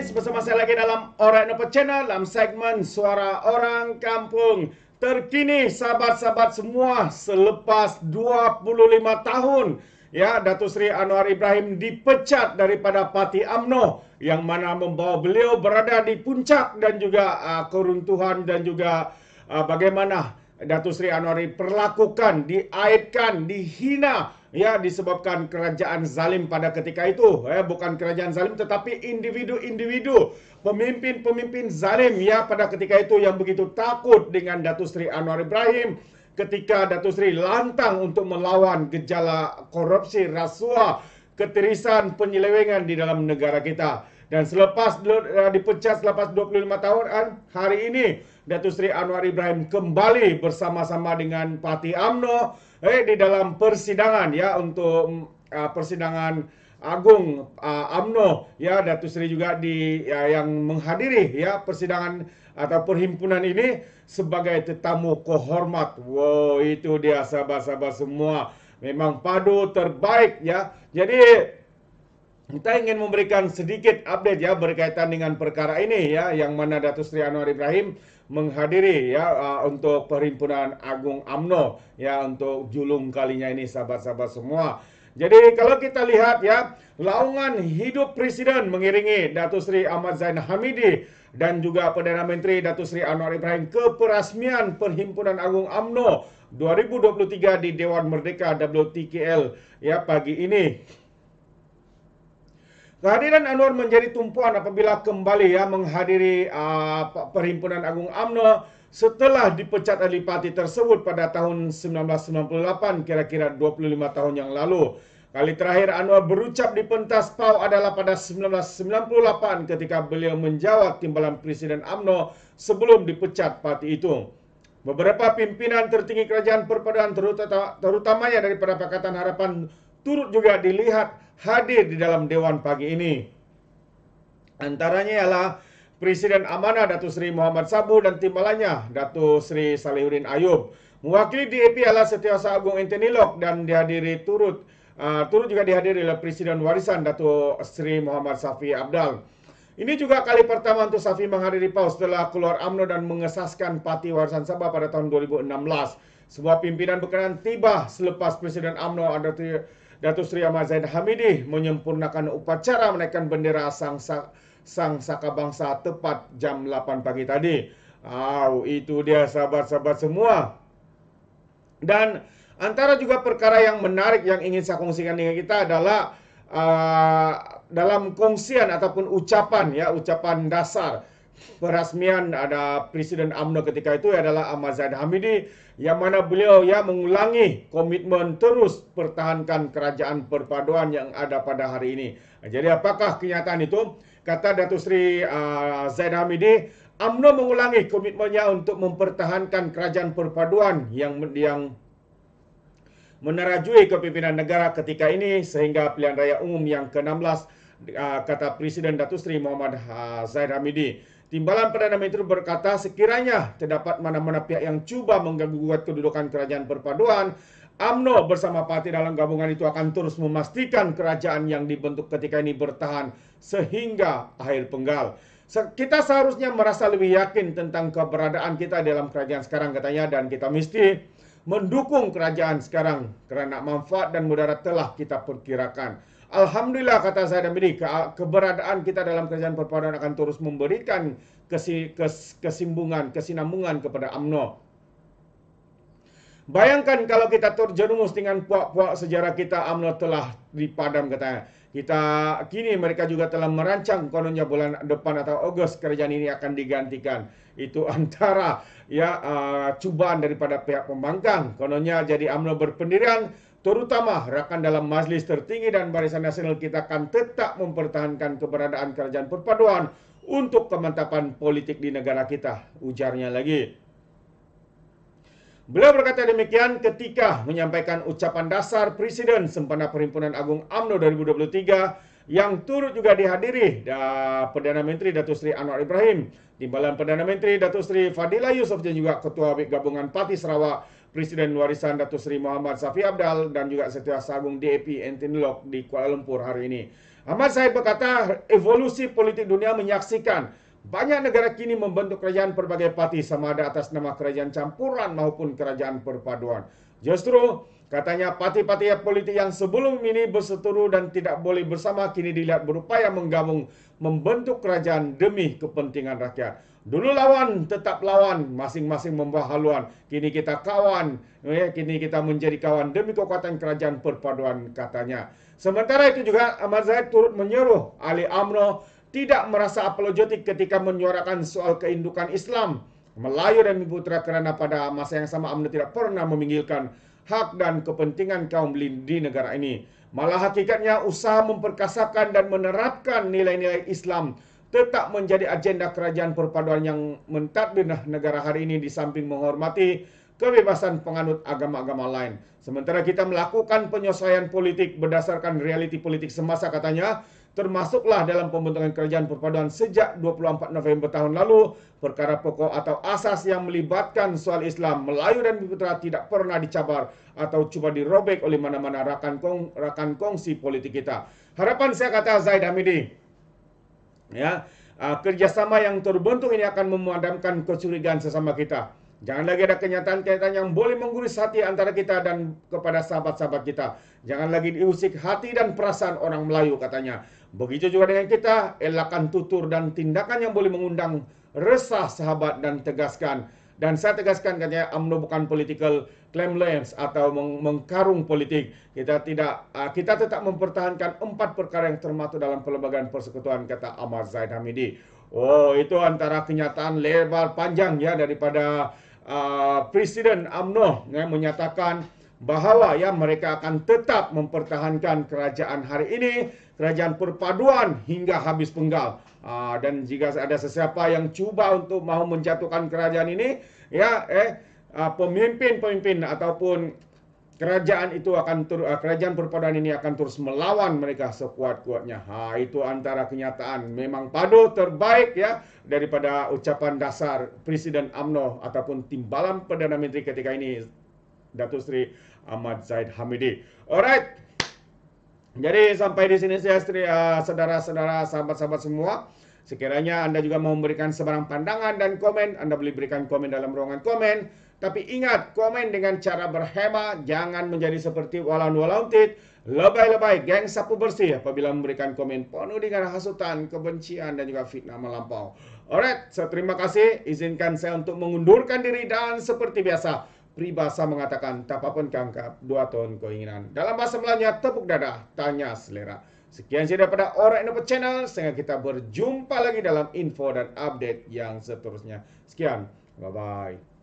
Prince bersama saya lagi dalam Alright Nopo Channel dalam segmen Suara Orang Kampung. Terkini sahabat-sahabat semua, selepas 25 tahun ya Datuk Seri Anwar Ibrahim dipecat daripada Parti UMNO yang mana membawa beliau berada di puncak dan juga keruntuhan dan juga bagaimana Datuk Seri Anwar diperlakukan, diaibkan, dihina ya disebabkan kerajaan zalim pada ketika itu. Bukan kerajaan zalim tetapi individu-individu, pemimpin-pemimpin zalim ya pada ketika itu yang begitu takut dengan Datuk Seri Anwar Ibrahim ketika Datuk Seri lantang untuk melawan gejala korupsi, rasuah, ketirisan, penyelewengan di dalam negara kita. Dan selepas dipecat selepas 25 tahun, hari ini Datuk Seri Anwar Ibrahim kembali bersama-sama dengan Parti UMNO di dalam persidangan ya untuk persidangan agung UMNO ya. Datuk Seri juga yang menghadiri ya persidangan atau perhimpunan ini sebagai tetamu kehormat. Wow, itu dia sahabat-sahabat semua. Memang padu terbaik ya. Jadi kita ingin memberikan sedikit update ya berkaitan dengan perkara ini ya, yang mana Datuk Seri Anwar Ibrahim menghadiri ya untuk perhimpunan agung UMNO ya untuk julung kalinya ini sahabat-sahabat semua. Jadi kalau kita lihat ya, laungan hidup Presiden mengiringi Datuk Seri Ahmad Zain Hamidi dan juga Perdana Menteri Datuk Seri Anwar Ibrahim ke perasmian Perhimpunan Agung UMNO 2023 di Dewan Merdeka WTKL ya pagi ini. Kehadiran Anwar menjadi tumpuan apabila kembali ya menghadiri Perhimpunan Agung UMNO setelah dipecat dari parti tersebut pada tahun 1998, kira-kira 25 tahun yang lalu. Kali terakhir Anwar berucap di pentas PAU adalah pada 1998 ketika beliau menjawat timbalan Presiden UMNO sebelum dipecat parti itu. Beberapa pimpinan tertinggi kerajaan perpaduan terutamanya daripada Pakatan Harapan turut juga dilihat hadir di dalam Dewan pagi ini. Antaranya ialah Presiden Amanah Datuk Seri Muhammad Sabu dan timbalannya Datuk Seri Salihuddin Ayub. Mewakili DAP ialah Setiausaha Agung Anthony Lok dan turut juga dihadiri oleh Presiden Warisan Datuk Seri Muhammad Safi Abdal. Ini juga kali pertama untuk Safi menghadiri PAU setelah keluar UMNO dan mengesaskan Parti Warisan Sabah pada tahun 2016. Sebuah pimpinan berkenan tiba selepas Presiden UMNO Datuk Seri Ahmad Zain Hamidi menyempurnakan upacara menaikkan bendera Sang Saka Bangsa tepat jam 8 pagi tadi. Itu dia sahabat-sahabat semua. Dan antara juga perkara yang menarik yang ingin saya kongsikan dengan kita adalah dalam kongsian ataupun ucapan dasar perasmian ada Presiden UMNO ketika itu adalah Ahmad Zain Hamidi, yang mana beliau ya mengulangi komitmen terus pertahankan kerajaan perpaduan yang ada pada hari ini. Jadi apakah kenyataan itu? Kata Datuk Seri Zain Hamidi, UMNO mengulangi komitmennya untuk mempertahankan kerajaan perpaduan yang menerajui kepimpinan negara ketika ini sehingga pilihan raya umum yang ke-16, kata Presiden Datuk Seri Muhammad Zain Hamidi. Timbalan Perdana Menteri berkata sekiranya terdapat mana-mana pihak yang cuba mengganggu kedudukan kerajaan perpaduan, UMNO bersama parti dalam gabungan itu akan terus memastikan kerajaan yang dibentuk ketika ini bertahan sehingga akhir penggal. Kita seharusnya merasa lebih yakin tentang keberadaan kita dalam kerajaan sekarang katanya, dan kita mesti mendukung kerajaan sekarang kerana manfaat dan mudarat telah kita perkirakan. Alhamdulillah, kata Zain Hamidi, keberadaan kita dalam kerajaan perpaduan akan terus memberikan kesinambungan kepada UMNO. Bayangkan kalau kita terjerumus dengan puak-puak sejarah kita, UMNO telah dipadam katanya. Kini mereka juga telah merancang kononnya bulan depan atau Ogos kerajaan ini akan digantikan. Itu antara cubaan daripada pihak pembangkang. Kononnya jadi UMNO berpendirian, terutama rakan dalam Majlis Tertinggi dan Barisan Nasional kita akan tetap mempertahankan keberadaan kerajaan perpaduan untuk kemantapan politik di negara kita, ujarnya lagi. Beliau berkata demikian ketika menyampaikan ucapan dasar Presiden sempena Perhimpunan Agung UMNO 2023 yang turut juga dihadiri Perdana Menteri Datuk Seri Anwar Ibrahim, Timbalan Perdana Menteri Datuk Seri Fadillah Yusof dan juga Ketua Gabungan Parti Sarawak Presiden Warisan Datuk Seri Muhammad Safi Abdal dan juga Setiausaha Agung DAP Anthony Lok di Kuala Lumpur hari ini. Ahmad Zahid berkata, evolusi politik dunia menyaksikan banyak negara kini membentuk kerajaan berbagai parti sama ada atas nama kerajaan campuran maupun kerajaan perpaduan. Justru, katanya parti-parti politik yang sebelum ini berseteru dan tidak boleh bersama kini dilihat berupaya menggabung membentuk kerajaan demi kepentingan rakyat. Dulu lawan, tetap lawan, masing-masing membawa haluan. Kini kita kawan, kini kita menjadi kawan demi kekuatan kerajaan perpaduan, katanya. Sementara itu juga Ahmad Zahid turut menyuruh ahli UMNO tidak merasa apologetik ketika menyuarakan soal keindukan Islam, Melayu dan Putra kerana pada masa yang sama UMNO tidak pernah meminggirkan hak dan kepentingan kaum di negara ini. Malah hakikatnya usaha memperkasakan dan menerapkan nilai-nilai Islam tetap menjadi agenda kerajaan perpaduan yang mentadbir negara hari ini di samping menghormati kebebasan penganut agama-agama lain. Sementara kita melakukan penyesuaian politik berdasarkan realiti politik semasa, katanya, termasuklah dalam pembentukan kerajaan perpaduan sejak 24 November tahun lalu, perkara pokok atau asas yang melibatkan soal Islam, Melayu dan Putra tidak pernah dicabar atau cuba dirobek oleh mana-mana rakan kongsi politik kita. Harapan saya, kata Zahid Hamidi, ya, kerjasama yang terbentuk ini akan memadamkan kecurigaan sesama kita. Jangan lagi ada kenyataan-kenyataan yang boleh mengguris hati antara kita dan kepada sahabat-sahabat kita. Jangan lagi diusik hati dan perasaan orang Melayu, katanya. Begitu juga dengan kita, elakkan tutur dan tindakan yang boleh mengundang resah sahabat dan tegaskan. Dan saya tegaskan, katanya, UMNO bukan political claimlands atau mengkarung politik. Kita tetap mempertahankan 4 perkara yang termaktub dalam Perlembagaan Persekutuan, kata Ahmad Zahid Hamidi. Oh, itu antara kenyataan lebar panjang ya daripada Presiden UMNO yang menyatakan bahawa ya mereka akan tetap mempertahankan kerajaan hari ini, kerajaan perpaduan hingga habis penggal. Dan jika ada sesiapa yang cuba untuk mahu menjatuhkan kerajaan ini, ya pemimpin-pemimpin ataupun kerajaan itu kerajaan perpaduan ini akan terus melawan mereka sekuat-kuatnya. Itu antara kenyataan memang padu terbaik ya daripada ucapan dasar Presiden UMNO ataupun timbalan Perdana Menteri ketika ini, Datuk Seri Ahmad Zahid Hamidi. Alright. Jadi sampai di sini saya saudara-saudara, sahabat-sahabat semua. Sekiranya Anda juga mau memberikan sebarang pandangan dan komen, Anda boleh berikan komen dalam ruangan komen. Tapi ingat, komen dengan cara berhemat, jangan menjadi seperti walaun-walauntit, lebay-lebay, geng sapu bersih apabila memberikan komen penuh dengan hasutan, kebencian dan juga fitnah melampau. Alright, so terima kasih. Izinkan saya untuk mengundurkan diri dan seperti biasa, peribahasa mengatakan, tak apapun kangkap, 2 tahun keinginan. Dalam bahasa Melayunya, tepuk dada, tanya selera. Sekian saja daripada Orang Indo Channel. Sehingga kita berjumpa lagi dalam info dan update yang seterusnya. Sekian, bye-bye.